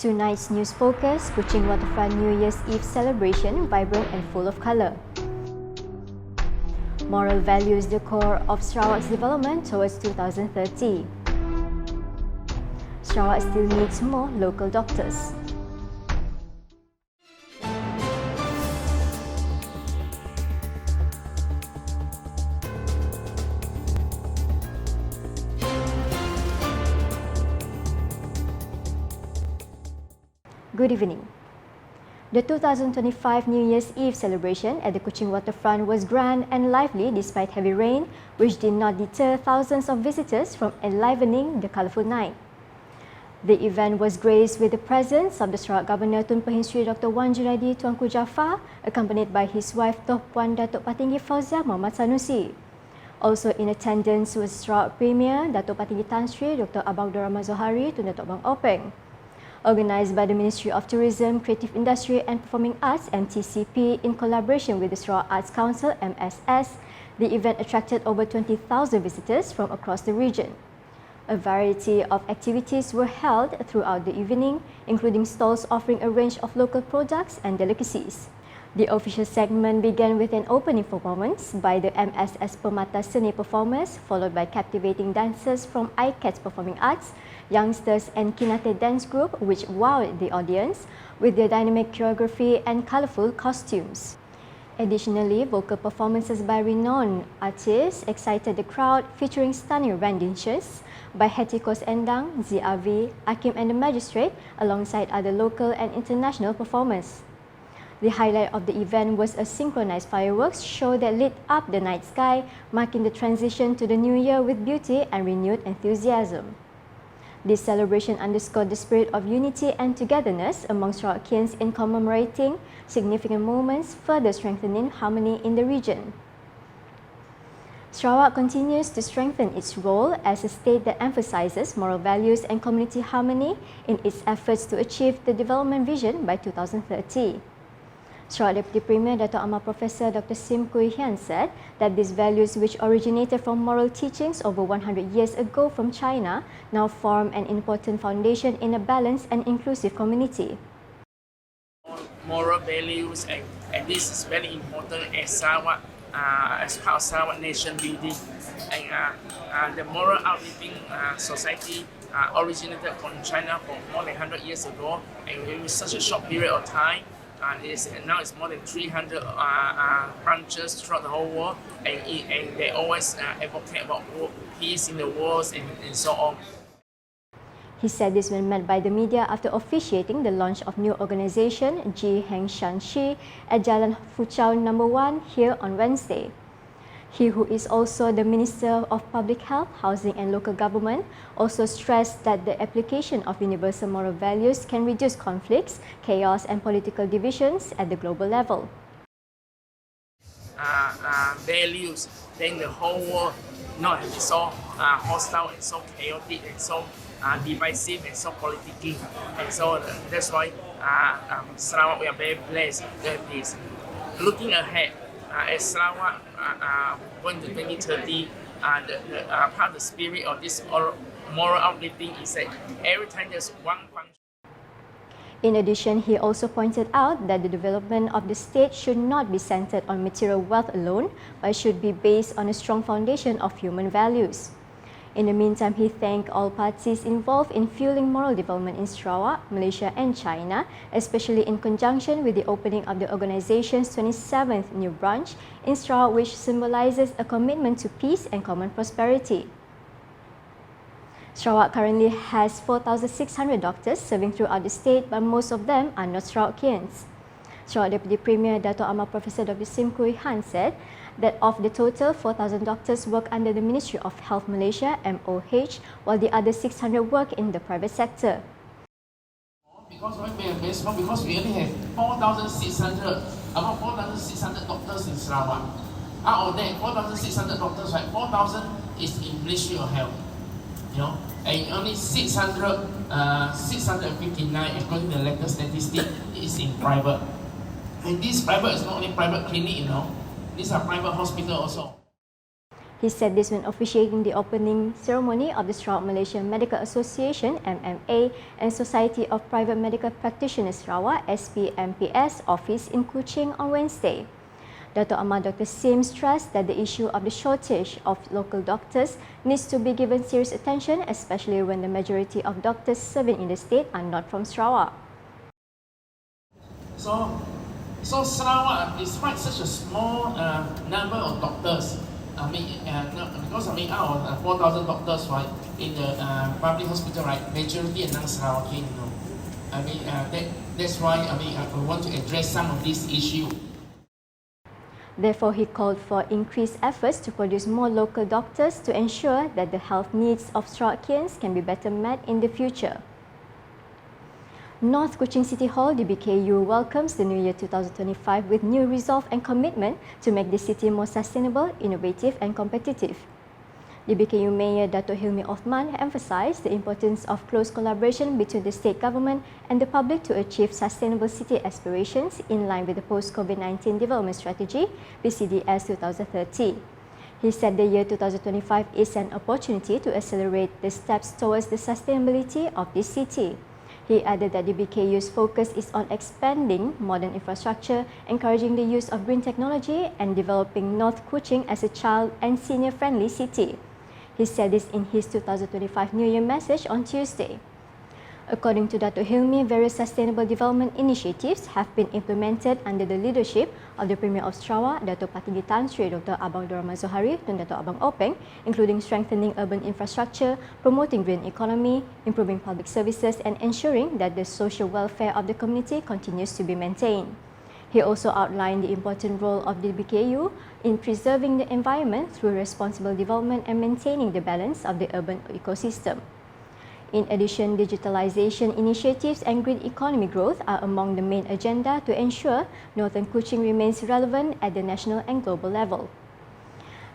Tonight's news focus, Kuching Waterfront New Year's Eve celebration vibrant and full of colour. Moral values the core of Sarawak's development towards 2030. Sarawak still needs more local doctors. Good evening. The 2025 New Year's Eve celebration at the Kuching Waterfront was grand and lively despite heavy rain, which did not deter thousands of visitors from enlivening the colourful night. The event was graced with the presence of the Sarawak Governor Tun Pehin Sri Dr. Wan Junaidi Tuanku Jaafar, accompanied by his wife Toh Puan Datuk Patinggi Fauzia Muhammad Sanusi. Also in attendance was Sarawak Premier Datuk Patinggi Tan Sri Dr. Abang Abdul Rahman Zohari Tun Datuk Bang Openg. Organised by the Ministry of Tourism, Creative Industry and Performing Arts (MTCP) in collaboration with the Sarawak Arts Council (MSS), the event attracted over 20,000 visitors from across the region. A variety of activities were held throughout the evening, including stalls offering a range of local products and delicacies. The official segment began with an opening performance by the MSS Permata Seni performers, followed by captivating dancers from ICAT's Performing Arts, Youngsters and Kinate Dance Group, which wowed the audience with their dynamic choreography and colourful costumes. Additionally, vocal performances by renowned artists excited the crowd, featuring stunning renditions by Hetikos Endang, ZRV, Akim and the Magistrate, alongside other local and international performers. The highlight of the event was a synchronized fireworks show that lit up the night sky, marking the transition to the new year with beauty and renewed enthusiasm. This celebration underscored the spirit of unity and togetherness among Sarawakians in commemorating significant moments, further strengthening harmony in the region. Sarawak continues to strengthen its role as a state that emphasizes moral values and community harmony in its efforts to achieve the development vision by 2030. Sarawak Deputy Premier Dato' Amar Professor Dr. Sim Kui Hian said that these values, which originated from moral teachings over 100 years ago from China, now form an important foundation in a balanced and inclusive community. Moral values, and this is very important as Sarawak, as part of Sarawak nation building. And the moral uplifting society originated from China for more than 100 years ago, and in such a short period of time. Now it's more than 300 branches throughout the whole world, and they always advocate about peace in the world and so on. He said this when met by the media after officiating the launch of new organisation Ji Heng Shan Shi at Jalan Fuchau No. 1 here on Wednesday. He, who is also the Minister of Public Health, Housing and Local Government, also stressed that the application of universal moral values can reduce conflicts, chaos and political divisions at the global level. Values, then the whole world not be so hostile and so chaotic and so divisive and so political. And so that's why Sarawak, we are very blessed to have this. Looking ahead, as Sarawak going to 2030, part of the spirit of this moral uplifting is that every time there's one function. In addition, he also pointed out that the development of the state should not be centered on material wealth alone, but should be based on a strong foundation of human values. In the meantime, he thanked all parties involved in fueling moral development in Sarawak, Malaysia and China, especially in conjunction with the opening of the organization's 27th new branch in Sarawak, which symbolizes a commitment to peace and common prosperity. Sarawak currently has 4,600 doctors serving throughout the state, but most of them are not Sarawakians. Sarawak Deputy Premier Dato' Amar Professor Dr. Sim Kui Han said that of the total, 4,000 doctors work under the Ministry of Health Malaysia (MOH), while the other 600 work in the private sector. Because we are very small, because we only have 4,600, about 4,600 doctors in Sarawak. Out of that 4,600 doctors, right, 4,000 is in Ministry of Health, and only 659, according to the latest statistic, is in private. And this private is not only private clinic, these are private hospitals also. He said this when officiating the opening ceremony of the Sarawak Malaysian Medical Association (MMA) and Society of Private Medical Practitioners Sarawak (SPMPS) office in Kuching on Wednesday. Dr. Ahmad Dr. Sim stressed that the issue of the shortage of local doctors needs to be given serious attention, especially when the majority of doctors serving in the state are not from Sarawak. So Sarawak, despite such a small number of doctors, because out of 4,000 doctors, right, in the public hospital, right, majority are non-Sarawakian, you know. That's why I want to address some of these issues. Therefore, he called for increased efforts to produce more local doctors to ensure that the health needs of Sarawakians can be better met in the future. North Kuching City Hall DBKU welcomes the new year 2025 with new resolve and commitment to make the city more sustainable, innovative and competitive. DBKU Mayor Dato' Hilmi Othman emphasised the importance of close collaboration between the state government and the public to achieve sustainable city aspirations in line with the post-COVID-19 development strategy (PCDS 2030). He said the year 2025 is an opportunity to accelerate the steps towards the sustainability of this city. He added that DBKU's focus is on expanding modern infrastructure, encouraging the use of green technology and developing North Kuching as a child and senior-friendly city. He said this in his 2025 New Year message on Tuesday. According to Dato' Hilmi, various sustainable development initiatives have been implemented under the leadership of the Premier of Sarawak, Dato' Patinggi Tan Sri Dr. Abang Rahman Zohari dan Dato' Abang Openg, including strengthening urban infrastructure, promoting green economy, improving public services and ensuring that the social welfare of the community continues to be maintained. He also outlined the important role of the DBKU in preserving the environment through responsible development and maintaining the balance of the urban ecosystem. In addition, digitalization initiatives and green economy growth are among the main agenda to ensure Northern Kuching remains relevant at the national and global level.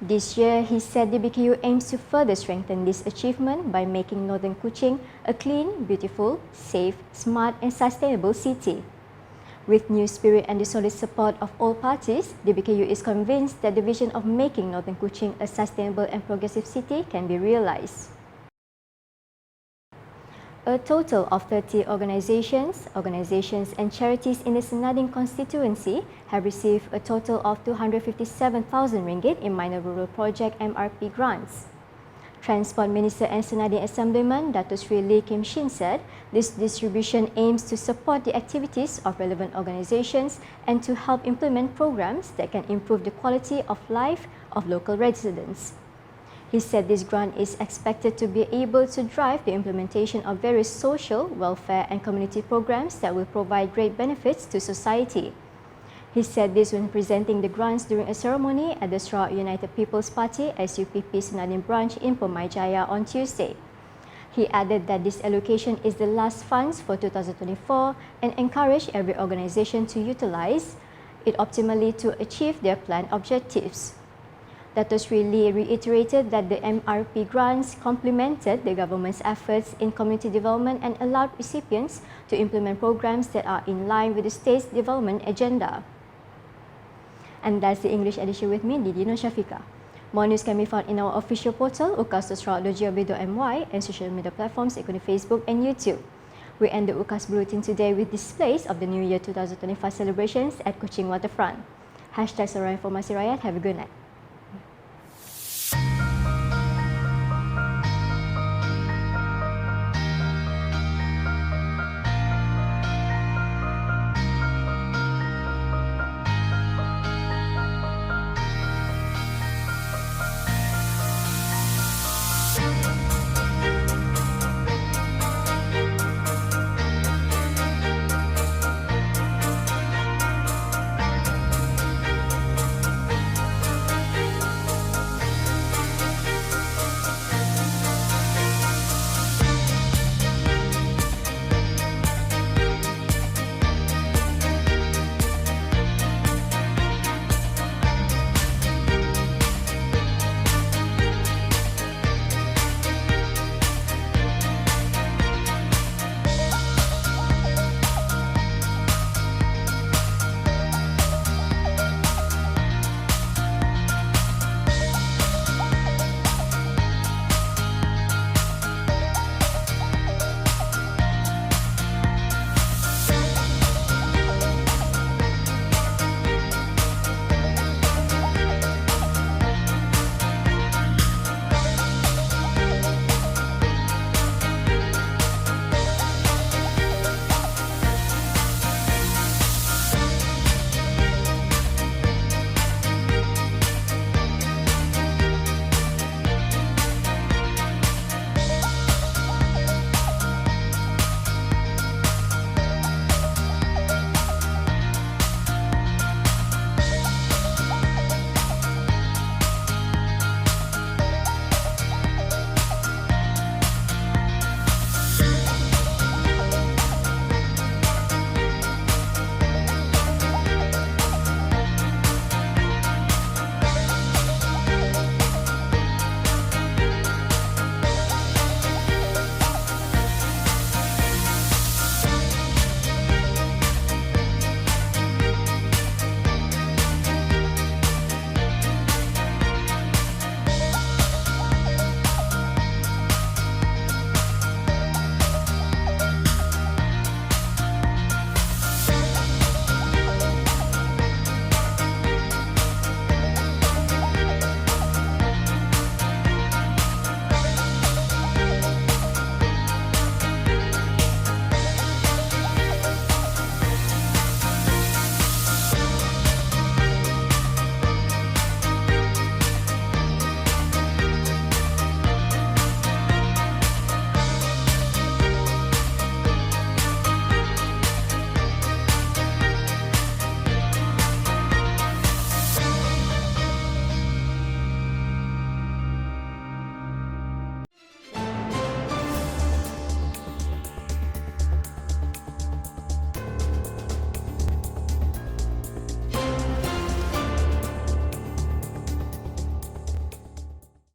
This year, he said DBKU aims to further strengthen this achievement by making Northern Kuching a clean, beautiful, safe, smart and sustainable city. With new spirit and the solid support of all parties, DBKU is convinced that the vision of making Northern Kuching a sustainable and progressive city can be realised. A total of 30 organisations and charities in the Senadin constituency have received a total of RM257,000 in Minor Rural Project MRP grants. Transport Minister and Senadin Assemblyman Dato' Sri Lee Kim Shin said this distribution aims to support the activities of relevant organisations and to help implement programs that can improve the quality of life of local residents. He said this grant is expected to be able to drive the implementation of various social, welfare and community programs that will provide great benefits to society. He said this when presenting the grants during a ceremony at the Sarawak United People's Party SUPP Senadin branch in Pemaijaya on Tuesday. He added that this allocation is the last funds for 2024 and encouraged every organisation to utilise it optimally to achieve their planned objectives. Dato' Sri Lee reiterated that the MRP grants complemented the government's efforts in community development and allowed recipients to implement programs that are in line with the state's development agenda. And that's the English edition with me, Didi Nursyafiqah. More news can be found in our official portal, ukas.sarawak.gov.my and social media platforms including Facebook and YouTube. We end the UKAS Bulletin today with displays of the New Year 2025 celebrations at Kuching Waterfront. #Sarawak Informasi Rakyat. Have a good night.